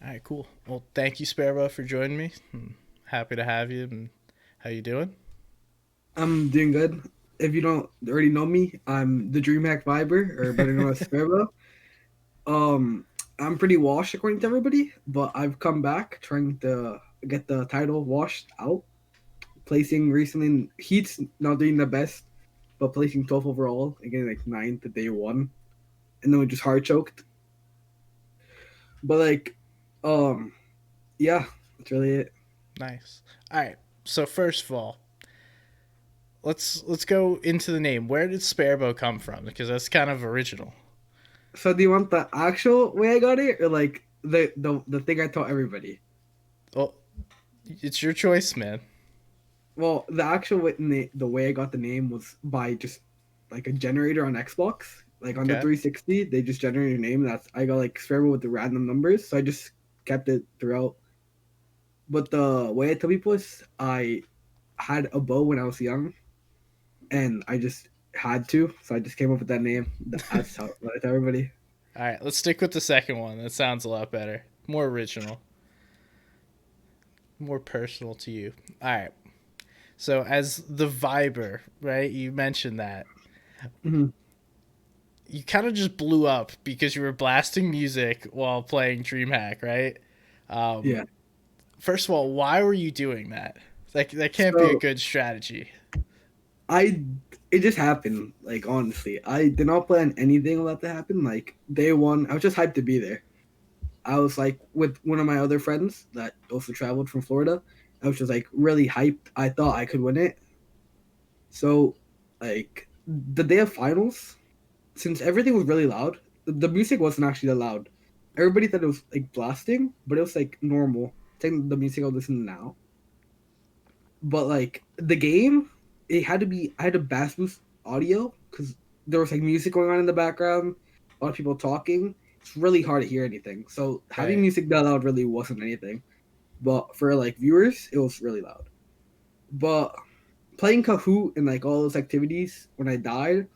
All right, cool. Well, thank you, Sparebow, for joining me. I'm happy to have you. And how you doing? I'm doing good. If you don't already know me, I'm the DreamHack Viber, or better known as Sparebow. Um, I'm pretty washed according to everybody, but I've come back trying to get the title washed out. Placing recently in Heat's not doing the best, but placing 12th overall and getting like ninth the day one, and then we just hard choked. But um, yeah, that's really it. Nice. All right. So first of all, let's go into the name. Where did Sparebow come from? Because that's kind of original. So do you want the actual way I got it, or like the thing I taught everybody? Well, it's your choice, man. Well, the actual the way I got the name was by just like a generator on Xbox. Like on the Okay. 360, they just generate a name. That's I got like Sparrow with the random numbers, so I just kept it throughout. But the way I tell people is, I had a bow when I was young, and I just had to, so I just came up with that name. That's how I tell everybody. All right. Let's stick with the second one. That sounds a lot better. More original. More personal to you. All right. So as the Viber, right? You mentioned that Mhm. you kind of just blew up because you were blasting music while playing DreamHack, right? Um, Yeah. First of all, why were you doing that? That can't be a So good strategy. I it just happened. Like honestly, I did not plan anything about that to happen. Like day one, I was just hyped to be there. I was like with one of my other friends that also traveled from Florida. I was just like really hyped. I thought I could win it. So like the day of finals, since everything was really loud, the music wasn't actually that loud. Everybody thought it was like blasting, but it was like normal. It's like the music I was listening to now. But like the game, it had to be I had to bass boost audio because there was like music going on in the background, a lot of people talking. It's really hard to hear anything. So having Right. music that loud really wasn't anything. But for like viewers, it was really loud. But playing Kahoot and like all those activities when I died,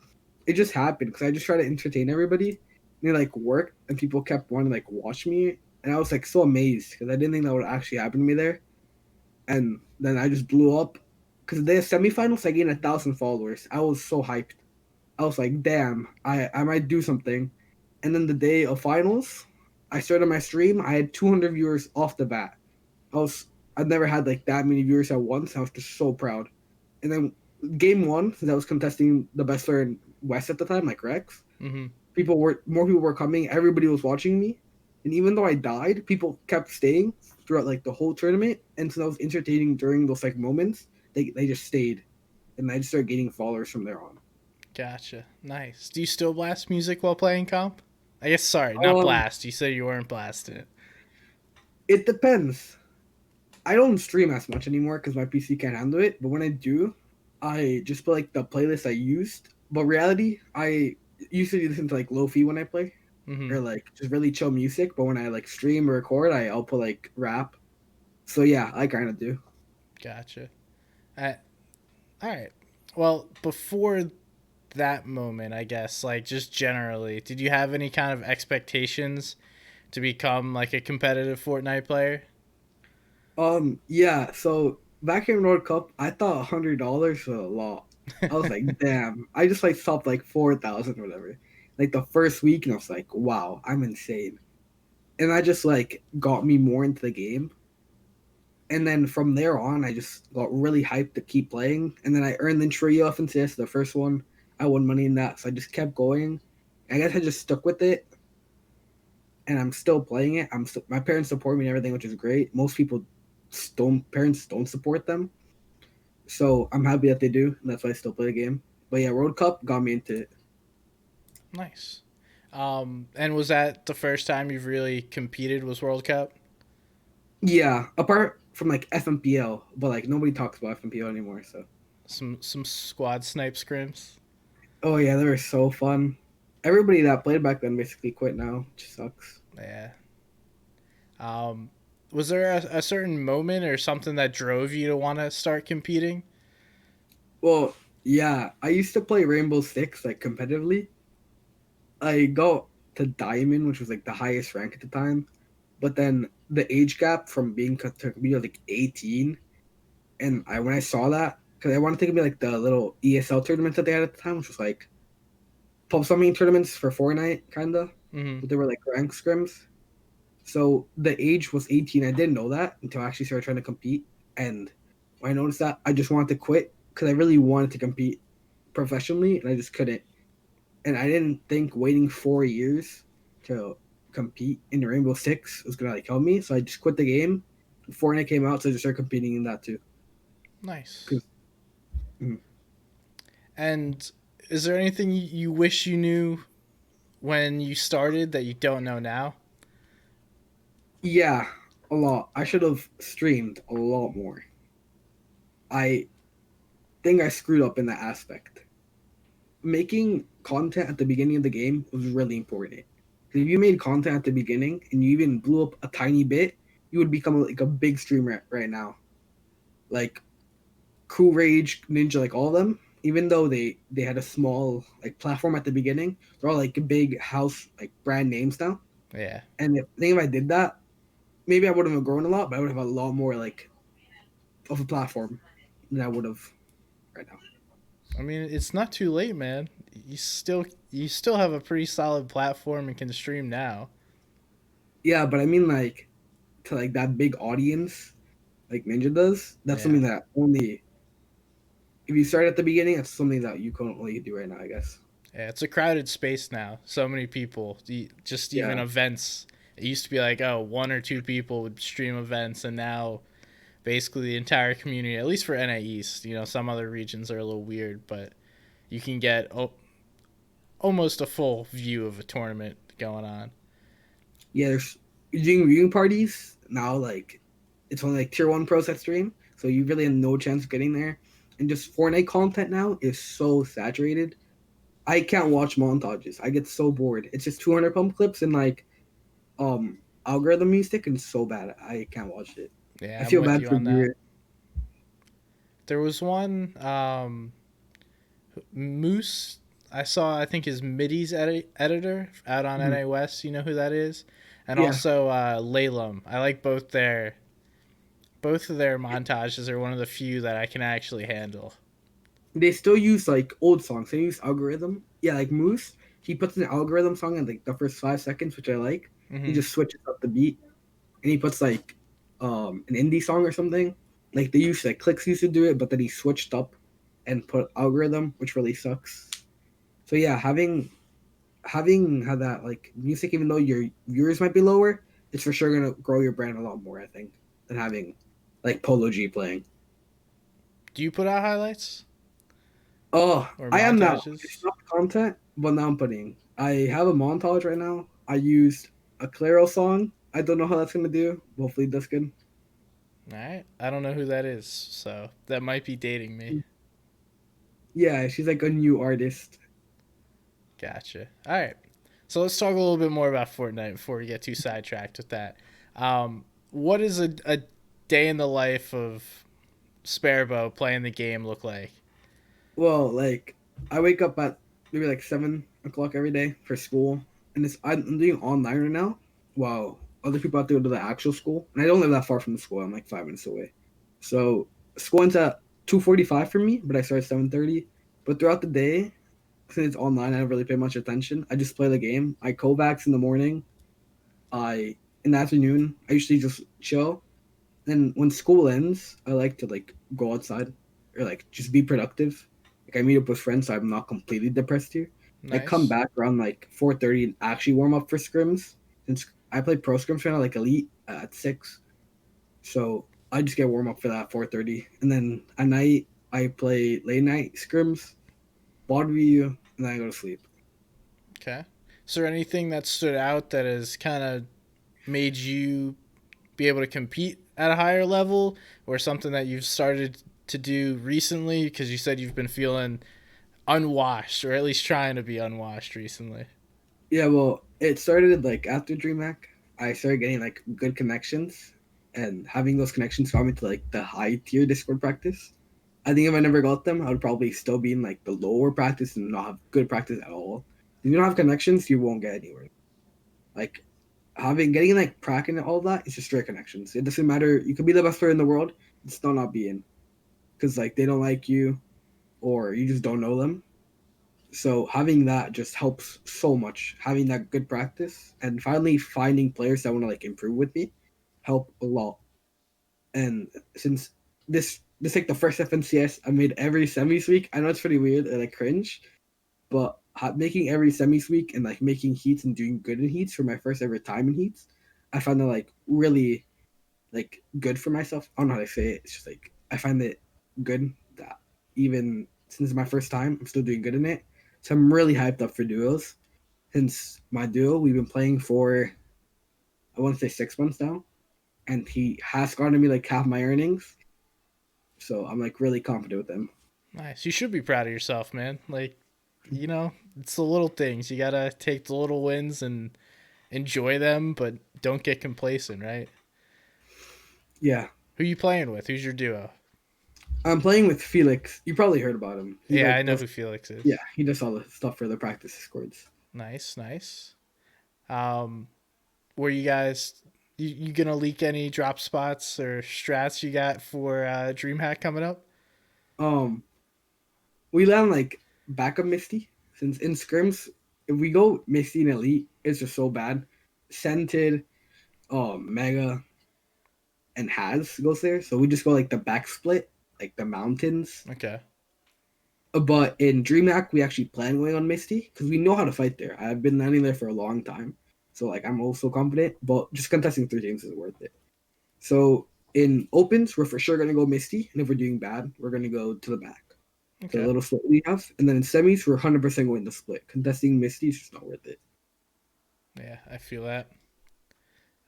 it just happened because I just tried to entertain everybody. And it like worked, and people kept wanting to like watch me, and I was like so amazed because I didn't think that would actually happen to me there. And then I just blew up because the semifinals I gained 1,000 followers. I was so hyped. I was like, damn, I might do something. And then the day of finals, I started my stream. I had 200 viewers off the bat. I was I've never had like that many viewers at once. I was just so proud. And then game one, since I was contesting the best player in West at the time, like Rex, Mm-hmm. more people were coming. Everybody was watching me, and even though I died, people kept staying throughout like the whole tournament. And since I was entertaining during those like moments, they just stayed, and I just started gaining followers from there on. Gotcha. Nice. Do you still blast music while playing comp? I guess sorry, not Um, blast. You said you weren't blasting it. it depends. I don't stream as much anymore because my PC can't handle it. But when I do, I just put like the playlist I used. But reality, I usually listen to like lofi when I play, Mm-hmm. or like just really chill music. But when I like stream or record, I'll put like rap. So yeah, I kind of do. Gotcha. Uh, all right. Well, before that moment, I guess, like just generally, did you have any kind of expectations to become like a competitive Fortnite player? Yeah. So back in World Cup, I thought $100 was a lot. I was like, damn. I just like stopped like 4,000 or whatever. Like the first week, and I was like, wow, I'm insane. And that just like got me more into the game. And then from there on, I just got really hyped to keep playing. And then I earned the trio off in CS, the first one. I won money in that, so I just kept going. I guess I just stuck with it, and I'm still playing it. My parents support me and everything, which is great. Most people don't parents don't support them, so I'm happy that they do, and that's why I still play the game. But yeah, World Cup got me into it. Nice. And was that the first time you've really competed? Was World Cup? Yeah, apart from like FMPL, but like nobody talks about FMPL anymore. So Some squad snipe scrims. oh yeah, they were so fun. Everybody that played back then basically quit now, which sucks. Yeah. Um, was there a certain moment or something that drove you to want to start competing? Well, yeah, I used to play Rainbow Six like competitively. I got to Diamond, which was like the highest rank at the time. But then the age gap from being to be like 18, and I when I saw that, because I wanted to be like the little ESL tournaments that they had at the time, which was like pub summoning tournaments for Fortnite, kinda, Mm-hmm. but they were like rank scrims. So the age was 18. I didn't know that until I actually started trying to compete, and when I noticed that, I just wanted to quit because I really wanted to compete professionally, and I just couldn't. And I didn't think waiting 4 years to compete in Rainbow Six was gonna like help me, so I just quit the game. Fortnite came out, so I just started competing in that too. Nice. 'Cause, mm, And is there anything you wish you knew when you started that you don't know now? yeah, a lot. I should have streamed a lot more. I think I screwed up in that aspect. Making content at the beginning of the game was really important. If you made content at the beginning and you even blew up a tiny bit, you would become like a big streamer right now. Like Cool Rage, Ninja, like all of them, even though they had a small like platform at the beginning, they're all like big house like brand names now. Yeah. And if I did that, maybe I wouldn't have grown a lot, but I would have a lot more like of a platform than I would have right now. I mean, it's not too late, man. You still have a pretty solid platform and can stream now. Yeah, but I mean like to like that big audience like Ninja does, that's Yeah. something that only if you start at the beginning, that's something that you can only do right now, I guess. Yeah, it's a crowded space now. So many people. Just even Yeah. events. It used to be like, oh, one or two people would stream events, and now basically the entire community, at least for NA East, some other regions are a little weird, but you can get almost a full view of a tournament going on. Yeah, there's you're doing viewing parties now. Like it's only like tier one pros that stream, so you really have no chance of getting there. And just Fortnite content now is so saturated. I can't watch montages. I get so bored. It's just 200 pump clips and like algorithm music, and it's so bad. I can't watch it. I Yeah, I'm feel with bad you for on that. viewers. There was one Moose. I saw. I think his midis editor out on Mhm. NA West. You know who that is, and Yeah, also Laylam. I like both of their montages are one of the few that I can actually handle. they still use like old songs. They use algorithm. Yeah, like Moose. He puts an algorithm song in like the first 5 seconds, which I like. He Mm-hmm. just switches up the beat and he puts like an indie song or something. Like they used like Clicks used to do it, but then he switched up and put algorithm, which really sucks. So yeah, having had that like music, even though your viewers might be lower, it's for sure gonna grow your brand a lot more. I think than having like Polo G playing. Do you put out highlights Oh, or I am now. It's montages? not content, but now I'm putting. I have a montage right now. I used a Claro song. I don't know how that's gonna do. Hopefully, that's good. All right. I don't know who that is, so that might be dating me. Yeah, she's like a new artist. Gotcha. All right. So let's talk a little bit more about Fortnite before we get too sidetracked with that. What is a day in the life of Sparebow playing the game look like? Well, like I wake up at maybe like 7 o'clock every day for school, and I'm doing online right now. While other people have to go to the actual school, and I don't live that far from the school. I'm like 5 minutes away. So school ends at 2:45 for me, but I start at 7:30. But throughout the day, since it's online, I don't really pay much attention. I just play the game. I Kovacs in the morning. I in the afternoon. I usually just chill. Then when school ends, I like to like go outside or like just be productive. Like I meet up with friends, so I'm not completely depressed here. I come Nice. back around like 4:30 and actually warm up for scrims. Since I play pro scrims right now, like elite at 6, so I just get warm up for that 4:30, and then at night I play late night scrims, bod review, and then I go to sleep. Okay. Is there anything that stood out that has kind of made you be able to compete at a higher level, or something that you've started to do recently? Because you said you've been feeling unwashed, or at least trying to be unwashed recently. Yeah, well, it started like after DreamHack. I started getting like good connections, and having those connections got me to like the high tier Discord practice. I think if I never got them, I would probably still be in like the lower practice and not have good practice at all. If you don't have connections, you won't get anywhere. Like having getting like prac and all that, it's just straight connections. It doesn't matter. You could be the best player in the world, it's still not being because like they don't like you or you just don't know them. So having that just helps so much. Having that good practice and finally finding players that want to like improve with me help a lot. And since this like the first FNCS I made every semis week, I know it's pretty weird and like cringe, but making every semis week and like making heats and doing good in heats for my first ever time in heats, I found that like really like good for myself. I don't know how to say it. It's just like I find it good that even since it's my first time, I'm still doing good in it. So I'm really hyped up for duos. Since my duo, we've been playing for I want to say 6 months now, and he has gotten me like half my earnings. So I'm like really confident with him. Nice. You should be proud of yourself, man. Like, it's the little things. You gotta take the little wins and enjoy them, but don't get complacent, right? Yeah, Who you playing with? Who's your duo? I'm playing with Felix. You probably heard about him. He Yeah, I like know does who Felix yeah, is. he does all the stuff for the practice squads. Nice, nice. Um, were you guys you gonna leak any drop spots or strats you got for DreamHack coming up? Um, we land like backup Misty since in scrims, if we go Misty and Elite, it's just so bad. Scented, Mega, and Has goes there, so we just go like the back split, like the mountains. Okay. But in DreamHack, we actually plan going on Misty because we know how to fight there. I've been landing there for a long time, so like I'm also confident. But just contesting 3 games is worth it. So in opens, we're for sure gonna go Misty, and if we're doing bad, we're gonna go to the back. The Okay. little split we have, and then in semis, we're 100% going to split. Contesting Misty is just not worth it. Yeah, I feel that.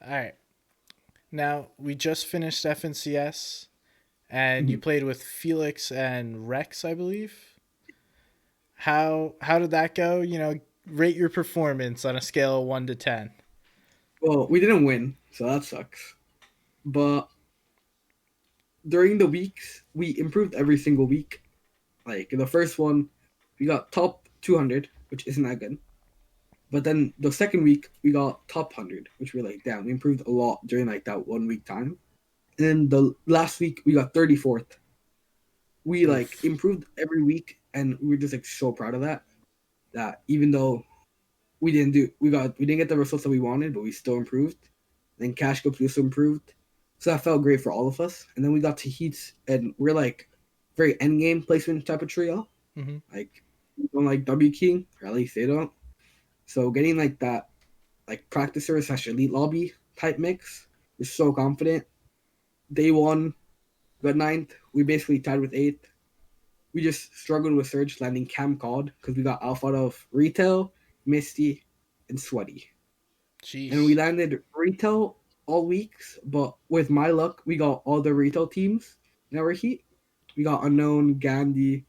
All right. Now we just finished FNCS, and you Mhm. played with Felix and Rex, I believe. How did that go? Rate your performance on a scale of 1 to 10. Well, we didn't win, so that sucks. But during the weeks, we improved every single week. Like in the first one, we got top 200, which isn't that good. But then the second week, we got top 100, which we're like, damn, we improved a lot during like that 1 week time. And then the last week, we got 34th. We like Oof. improved every week, and we are just like so proud of that. That even though we didn't get the results that we wanted, but we still improved. Then cash cups we also improved, so that felt great for all of us. And then we got to heats, and we're like very end game placement type of trio. Mm-hmm. Like we don't like W King, or at least they don't. So getting like that like practicer slash elite lobby type mix is so confident. Day one, got ninth. We basically tied with eighth. We just struggled with Surge landing Cam Cod because we got alpha out of Retail, Misty, and Sweaty. And we Jeez. landed Retail all weeks, but with my luck, we got all the Retail teams in our heat. We got Unknown, Gandhi,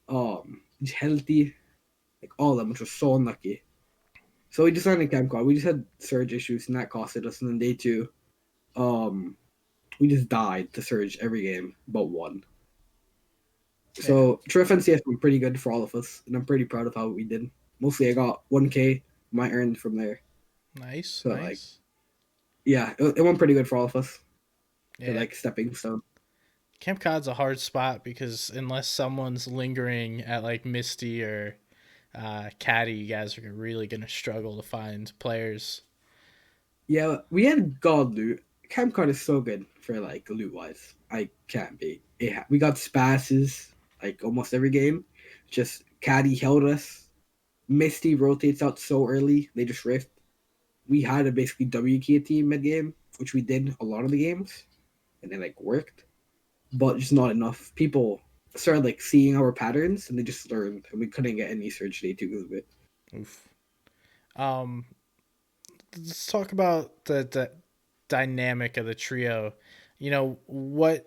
Healthy, like all of them, which was so unlucky. So we just landed Cam Cod. We just had Surge issues, and that costed us. And then day two, um, we just died to Surge every game but one. Yeah. So True FNC has been pretty good for all of us, and I'm pretty proud of how we did. Mostly, I got 1K my earned from there. Nice, So like, nice. yeah, it went pretty good for all of us for Yeah. like stepping stone. Camp Cod's a hard spot because unless someone's lingering at like Misty or Caddy, you guys are really gonna struggle to find players. Yeah, we had God loot. Camp card is so good for like loot wise. I can't be. Yeah, we got spasses like almost every game. Just Caddy held us. Misty rotates out so early. They just rift. We had to basically WK team mid game, which we did a lot of the games, and it like worked, but just not enough. People started like seeing our patterns, and they just learned, and we couldn't get any surge day two because of it. Oof. Um, let's talk about the dynamic of the trio. What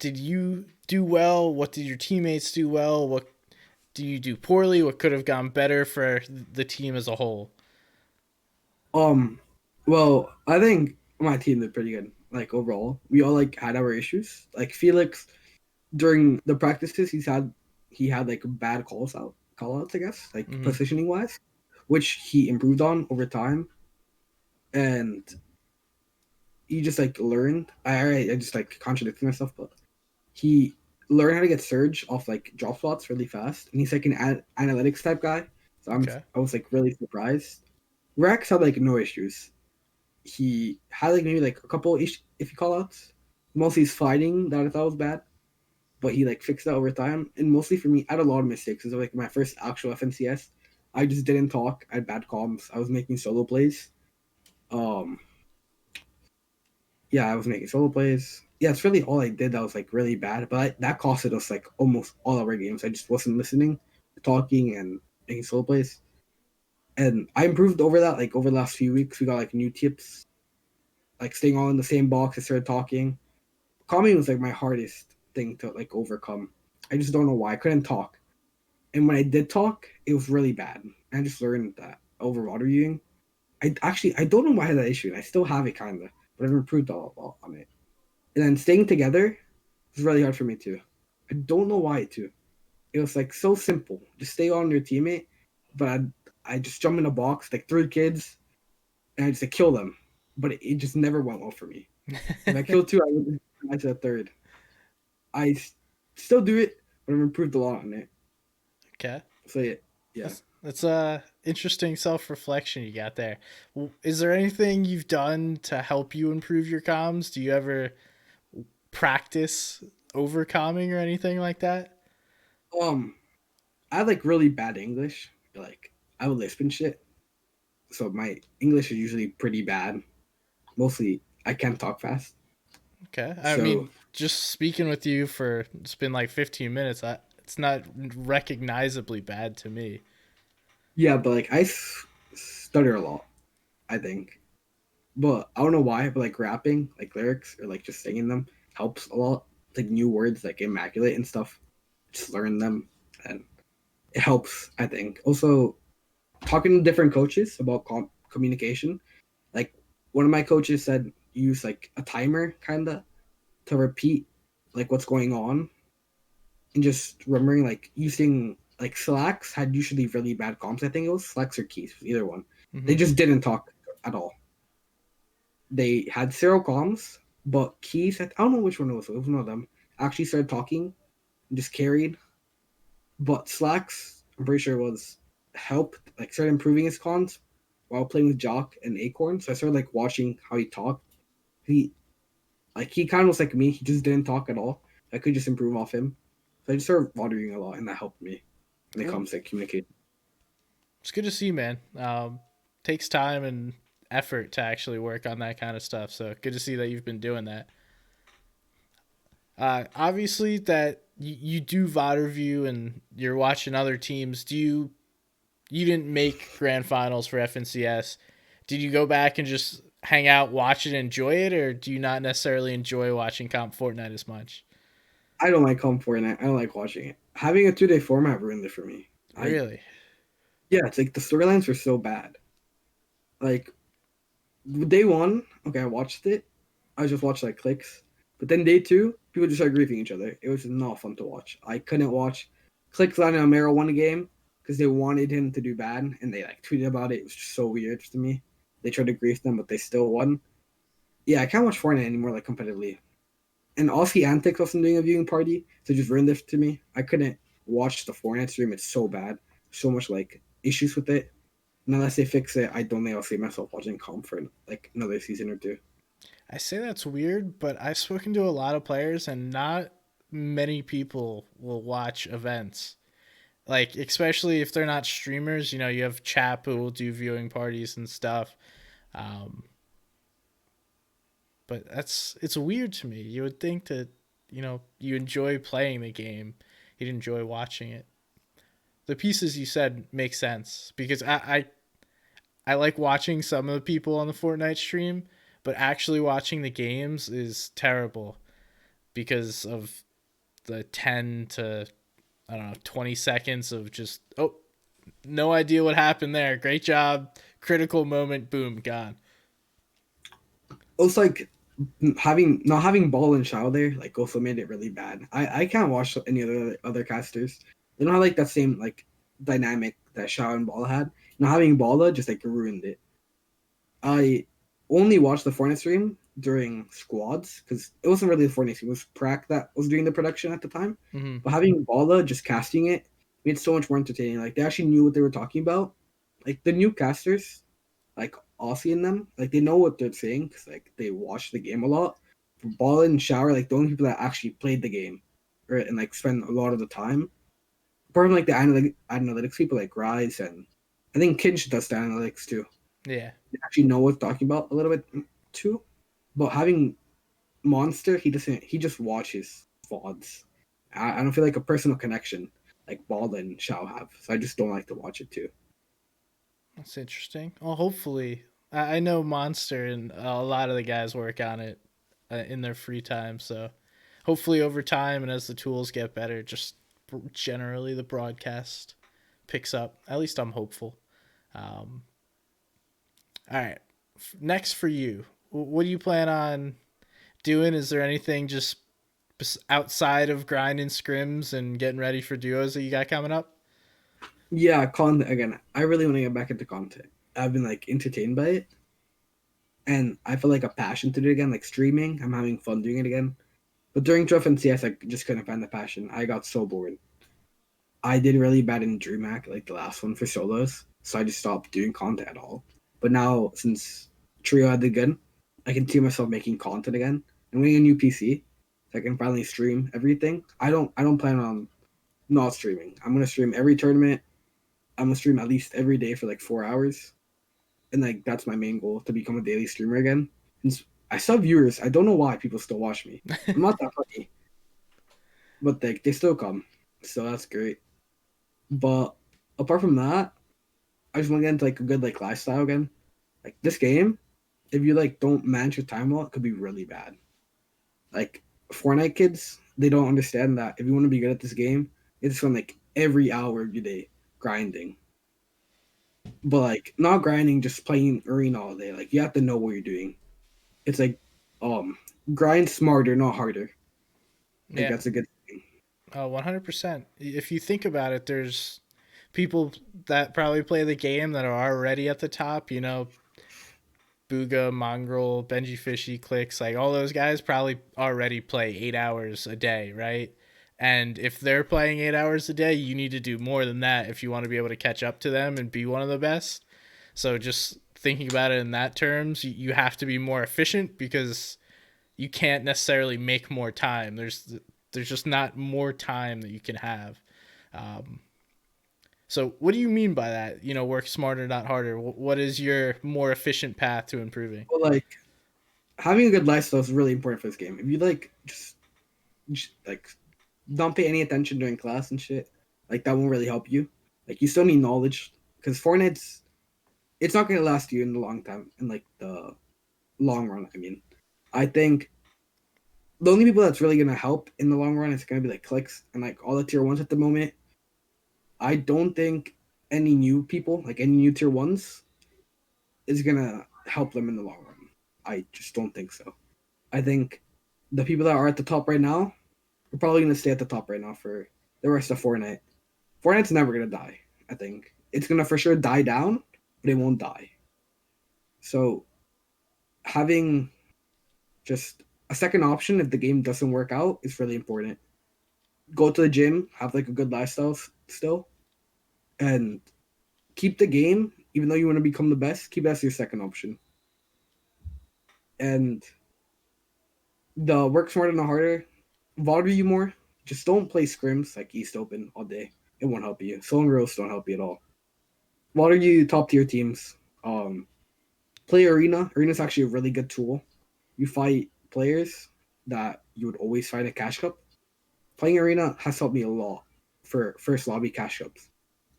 did you do well? What did your teammates do well? What do you do poorly? What could have gone better for the team as a whole? Um, well, I think my team did pretty good. Like overall, we all like had our issues. Like Felix, during the practices, he had like bad call outs, I guess, like Mm-hmm. positioning wise, which he improved on over time. and he just like learned. I just like contradicted myself, but he learned how to get surge off like drop slots really fast, and he's like an analytics type guy. So Okay. I was like really surprised. Rex had like no issues. He had like maybe like a couple if you call outs. Mostly his fighting that I thought was bad, but he like fixed that over time. And mostly for me, I had a lot of mistakes. It was like my first actual FNCS. I just didn't talk. I had bad comms. I was making solo plays. Um, yeah, I was making solo plays. Yeah, it's really all I did that was like really bad. But that costed us like almost all of our games. I just wasn't listening, talking, and making solo plays. And I improved over that. Like over the last few weeks, we got like new tips, like staying all in the same box. I started talking. Calming was like my hardest thing to like overcome. I just don't know why I couldn't talk. And when I did talk, it was really bad. I just learned that over water viewing. I don't know why I had that issue, and I still have it kind of, but I've improved a lot on it. And then staying together was really hard for me too. I don't know why too. It was like so simple. Just stay on your teammate, but I just jump in a box like three kids and I just like, kill them. But it just never went well for me. If I kill two, I would try to a third. I still do it, but I've improved a lot on it. Okay. So yeah. That's interesting self reflection you got there. Is there anything you've done to help you improve your comms? Do you ever practice overcoming or anything like that? Um, I had like really bad English. Like I would lisp and shit, so my English is usually pretty bad. Mostly, I can't talk fast. Okay. I So mean, just speaking with you for it's been like 15 minutes. It's not recognizably bad to me. yeah, but like stutter a lot. I think, but I don't know why. But like rapping, like lyrics or like just singing them helps a lot. Like new words, like immaculate and stuff. Just learn them, and it helps. I think. Also, talking to different coaches about communication. Like one of my coaches said, use like a timer kind of to repeat like what's going on, and just remembering like using like slacks had usually really bad comms. I think it was slacks or keys, either one. They Hmm. just didn't talk at all. They had zero comms, but keys, I don't know which one it was. It was one of them. Actually started talking and just carried. But slacks, I'm pretty sure it was helped like started improving his comms while playing with Jock and Acorn. So I started like watching how he talked. He he kind of was like me. He just didn't talk at all. I could just improve off him. So I just started watering a lot, and that helped me when it Well, comes to communication. it's good to see, man. Takes time and effort to actually work on that kind of stuff. So good to see that you've been doing that. Obviously, that you do VOD review and you're watching other teams. You didn't make grand finals for FNCS? Did you go back and just hang out, watch it, enjoy it, or do you not necessarily enjoy watching Comp Fortnite as much? I don't like home Fortnite. I don't like watching it. Having a 2 day format ruined it for me. I Really? Yeah, it's like the storylines were so bad. Like day one, okay, I watched it. I just watched like clicks. But then day two, people just started griefing each other. It was not fun to watch. I couldn't watch clicks on a Mero won a game because they wanted him to do bad and they like tweeted about it. It was just so weird to me. They tried to grief them, but they still won. Yeah, I can't watch Fortnite anymore like competitively. And Aussie Antics wasn't doing a viewing party, so it just ruined it to me. I couldn't watch the Fortnite stream. It's so bad. So much like issues with it. And unless they fix it, I don't think I'll see myself watching comp for like another season or two. I say that's weird, but I've spoken to a lot of players, and not many people will watch events. Like, especially if they're not streamers, you have Chap who will do viewing parties and stuff. Um, but it's weird to me. You would think that, you enjoy playing the game, you'd enjoy watching it. The pieces you said make sense because I like watching some of the people on the Fortnite stream, but actually watching the games is terrible because of the 10 to, I don't know, 20 seconds of just, oh, no idea what happened there. Great job. Critical moment. Boom. Gone. Also, like having not having Ball and Shao there, like also made it really bad. I can't watch any other casters. They don't have like that same like dynamic that Shao and Ball had. Not having Balla just like ruined it. only watch the Fortnite stream during squads because it wasn't really the Fortnite stream. It was Prac that was doing the production at the time. Hmm. But having Bala just casting it made it so much more entertaining. Like they actually knew what they were talking about. Like the new casters, like Aussie in them, like they know what they're saying because like they watch the game a lot. Ball and Shower, like the only people that actually played the game, right, and like spend a lot of the time. Apart from like the analytics people like Rise and I think Kinch does the analytics too. Yeah. They actually know what talking about a little bit too. But having Monster, he doesn't. He just watches VODs. I don't feel like a personal connection like Ball and Shao have, so I just don't like to watch it too. That's interesting. Well, hopefully, I know Monster and a lot of the guys work on it in their free time. So hopefully, over time and as the tools get better, just generally the broadcast picks up. At least I'm hopeful. Um, all right. Next for you, what do you plan on doing? Is there anything just outside of grinding scrims and getting ready for duos that you got coming up? Yeah, content again. I really want to get back into content. I've been like entertained by it, and I feel like a passion to do it again. Like streaming, I'm having fun doing it again. But during Drift and CS, I just couldn't find the passion. I got so bored. I did really bad in DreamHack, like the last one for solos, so I just stopped doing content at all. But now, since Trio had the gun, I can see myself making content again. I'm getting a new PC, so I can finally stream everything. I don't plan on not streaming. I'm gonna stream every tournament. I'm gonna stream at least every day for like 4 hours, and like that's my main goal to become a daily streamer again. And I saw viewers. I don't know why people still watch me. I'm not that funny, but they still come, so that's great. But apart from that, I just want to get into like a good like lifestyle again. Like this game, if you like don't manage your time well, it could be really bad. Like Fortnite kids, they don't understand that if you want to be good at this game, it's from like every hour of your day grinding. But like not grinding, just playing arena all day. Like you have to know what you're doing. It's like um grind smarter, not harder. Like Yeah. that's a good thing. 100%. If you think about it, there's people that probably play the game that are already at the top. You know, Booga, Mongrel, Benji Fishy, Clicks, like all those guys probably already play 8 hours a day, right? And if they're playing 8 hours a day, you need to do more than that if you want to be able to catch up to them and be one of the best. So just thinking about it in that terms, you have to be more efficient because you can't necessarily make more time. There's just not more time that you can have. Um, so what do you mean by that? You know, work smarter, not harder. What is your more efficient path to improving? But like having a good lifestyle is really important for this game. If you like just like don't pay any attention during class and shit, like that won't really help you. Like you still need knowledge because Fortnite's it's not gonna last you in the long time in like the long run. I mean, I think the only people that's really gonna help in the long run is gonna be like clicks and like all the tier ones at the moment. I don't think any new people, like any new tier ones, is gonna help them in the long run. I just don't think so. I think the people that are at the top right now are probably gonna stay at the top right now for the rest of Fortnite. Fortnite's never gonna die. I think it's gonna for sure die down, but it won't die. So having just a second option if the game doesn't work out is really important. Go to the gym, have like a good lifestyle still, and keep the game. Even though you want to become the best, keep that as your second option. And the work smarter, not harder. Bother you more. Just don't play scrims like East Open all day. It won't help you. Solo and Rose don't help you at all. What are you top tier teams? Um, Play Arena. Arena's actually a really good tool. You fight players that you would always fight at Cash Cup. Playing Arena has helped me a lot for first lobby Cash Cups.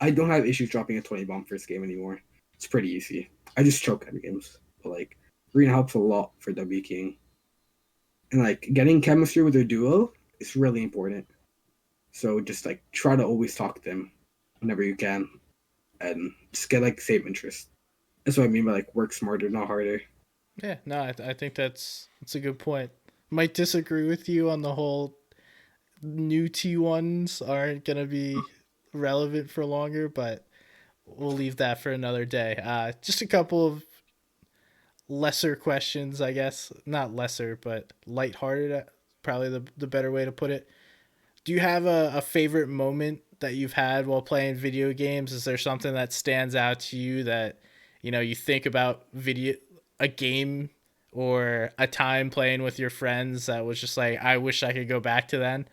I don't have issues dropping a 20 bomb first game anymore. It's pretty easy. I just choke at games. But like Arena helps a lot for W King. And like getting chemistry with their duo is really important. So just like try to always talk to them whenever you can and just get like same interest. That's what I mean by like work smarter, not harder. Yeah, no, I think that's a good point. Might disagree with you on the whole new T1s aren't gonna be relevant for longer, but we'll leave that for another day. Just a couple of lesser questions, I guess. Not lesser, but lighthearted, probably the better way to put it. Do you have a favorite moment that you've had while playing video games? Is there something that stands out to you that, you think about a game or a time playing with your friends that was just like, I wish I could go back to then?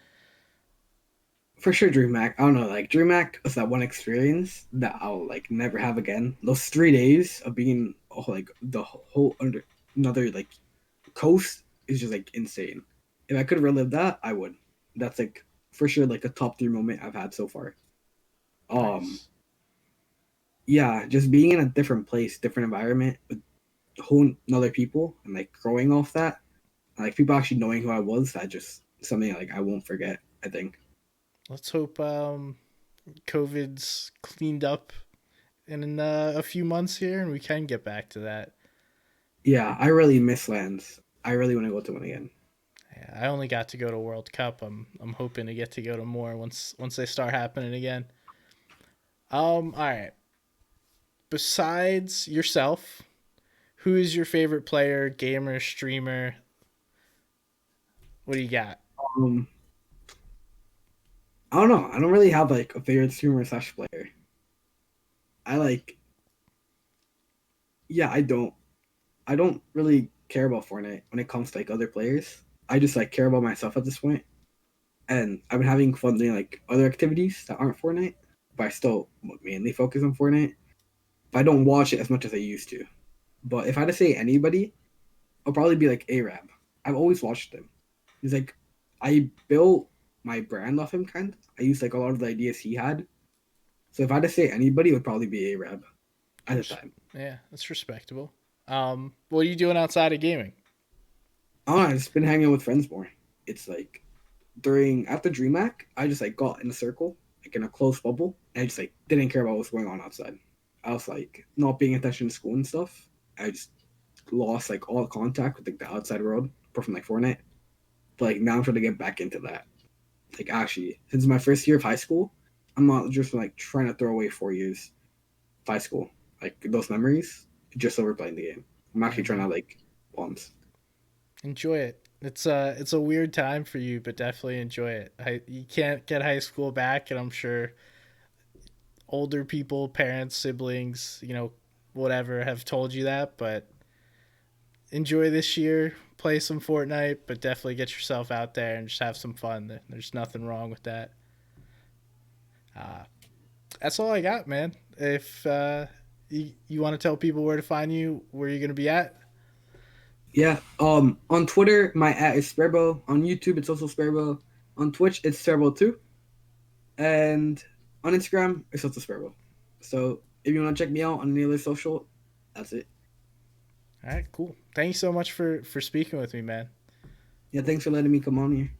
For sure, DreamHack. I don't know, like DreamHack was that one experience that I'll like never have again. Those 3 days of being like the whole under another like coast is just like insane. If I could relive that, I would. That's like for sure like a top three moment I've had so far. Um, Nice. yeah, just being in a different place, different environment with whole other people, and like growing off that, like people actually knowing who I was, that just something like I won't forget. I think. Let's hope COVID's cleaned up in a few months here and we can get back to that. Yeah, I really miss lands. I really want to go to one again. Yeah, I only got to go to World Cup. I'm hoping to get to go to more once they start happening again. All right. Besides yourself, who is your favorite player, gamer, streamer? What do you got? Um, I don't know. I don't really have like a favorite streamer slash player. I like, yeah, I don't. I don't really care about Fortnite when it comes to like other players. I just like care about myself at this point, and I've been having fun doing like other activities that aren't Fortnite, but I still mainly focus on Fortnite. But I don't watch it as much as I used to. But if I had to say anybody, I'll probably be like Arab. I've always watched him. He's like, I built my brand off him kind of. I used like a lot of the ideas he had. So if I had to say anybody, it would probably be Arab at the time. Yeah, that's respectable. What are you doing outside of gaming? I don't know, I've just been hanging with friends more. It's like during after DreamHack, I just like got in a circle, like in a close bubble, and I just like didn't care about what's going on outside. I was like not paying attention to school and stuff. I just lost like all contact with like the outside world, apart from like Fortnite. But like now I'm trying to get back into that. Like actually, since my first year of high school, I'm not just like trying to throw away 4 years of high school, like those memories, just over playing the game. I'm actually trying Mm-hmm. to like once. Enjoy it. It's a weird time for you, but definitely enjoy it. You can't get high school back, and I'm sure older people, parents, siblings, whatever, have told you that. But enjoy this year, play some Fortnite, but definitely get yourself out there and just have some fun. There's nothing wrong with that. Uh, that's all I got, man. If you want to tell people where to find you, where you're gonna be at. Yeah. On Twitter, my at is Sparebow. On YouTube, it's also Sparebow. On Twitch, it's Sparebow too. And on Instagram, it's also Sparebow. So if you want to check me out on any other social, that's it. All right, cool. Thank you so much for speaking with me, man. Yeah. Thanks for letting me come on here.